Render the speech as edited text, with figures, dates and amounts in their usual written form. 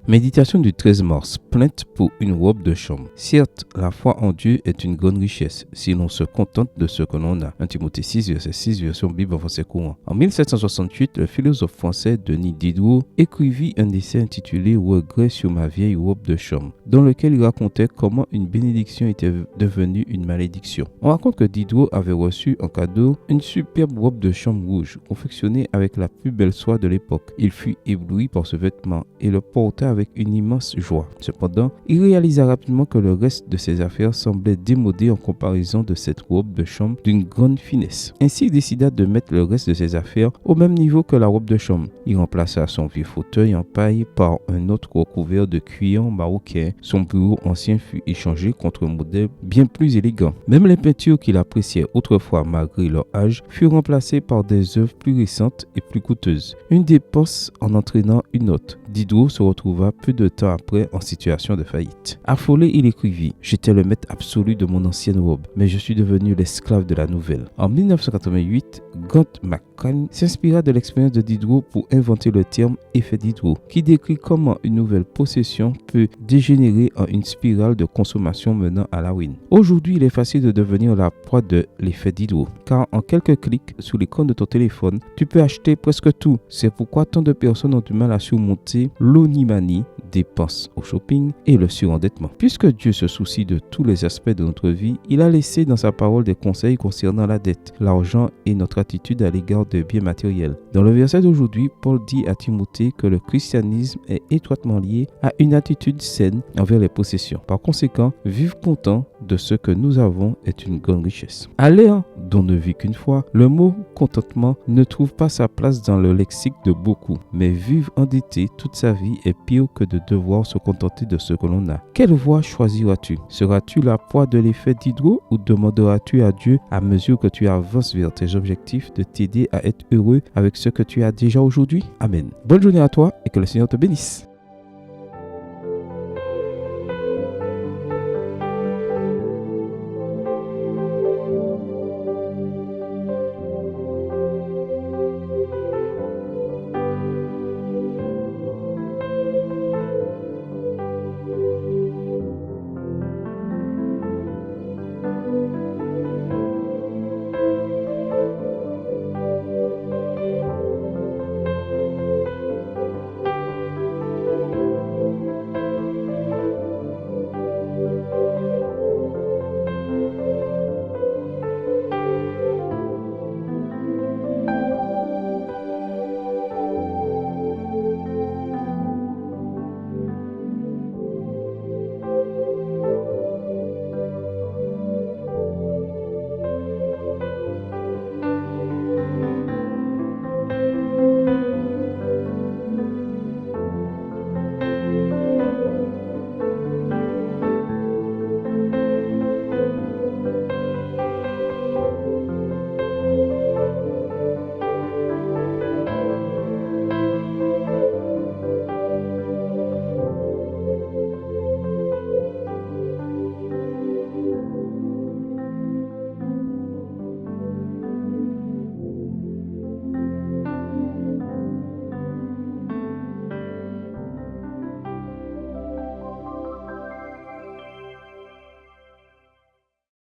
Méditation du 13 mars. Plainte pour une robe de chambre. Certes, la foi en Dieu est une grande richesse si l'on se contente de ce que l'on a. 1 Timothée 6, verset 6, version Bible en français courant. En 1768, le philosophe français Denis Diderot écrivit un essai intitulé Regret sur ma vieille robe de chambre, dans lequel il racontait comment une bénédiction était devenue une malédiction. On raconte que Diderot avait reçu en cadeau une superbe robe de chambre rouge, confectionnée avec la plus belle soie de l'époque. Il fut ébloui par ce vêtement et le porta avec une immense joie. Cependant, il réalisa rapidement que le reste de ses affaires semblait démodé en comparaison de cette robe de chambre d'une grande finesse. Ainsi, il décida de mettre le reste de ses affaires au même niveau que la robe de chambre. Il remplaça son vieux fauteuil en paille par un autre recouvert de cuir marocain. Son bureau ancien fut échangé contre un modèle bien plus élégant. Même les peintures qu'il appréciait autrefois malgré leur âge furent remplacées par des œuvres plus récentes et plus coûteuses. Une dépense en entraînant une autre. Diderot se retrouva peu de temps après en situation de faillite. Affolé, il écrivit « J'étais le maître absolu de mon ancienne robe, mais je suis devenu l'esclave de la nouvelle. » En 1988, Grant McCann s'inspira de l'expérience de Diderot pour inventer le terme « effet Diderot » qui décrit comment une nouvelle possession peut dégénérer en une spirale de consommation menant à la ruine. Aujourd'hui, il est facile de devenir la proie de l'effet Diderot, car en quelques clics sur l'écran de ton téléphone, tu peux acheter presque tout. C'est pourquoi tant de personnes ont du mal à surmonter l'onimanie, dépenses au shopping et le surendettement. Puisque Dieu se soucie de tous les aspects de notre vie, il a laissé dans sa parole des conseils concernant la dette, l'argent et notre attitude à l'égard des biens matériels. Dans le verset d'aujourd'hui, Paul dit à Timothée que le christianisme est étroitement lié à une attitude saine envers les possessions. Par conséquent, vivre content de ce que nous avons est une grande richesse. À l'ère dont ne vit qu'une fois, le mot contentement ne trouve pas sa place dans le lexique de beaucoup, mais vivre endetté toute sa vie est pire que de devoir se contenter de ce que l'on a. Quelle voie choisiras-tu? Seras-tu la proie de l'effet Diderot ou demanderas-tu à Dieu, à mesure que tu avances vers tes objectifs, de t'aider à être heureux avec ce que tu as déjà aujourd'hui? Amen. Bonne journée à toi et que le Seigneur te bénisse.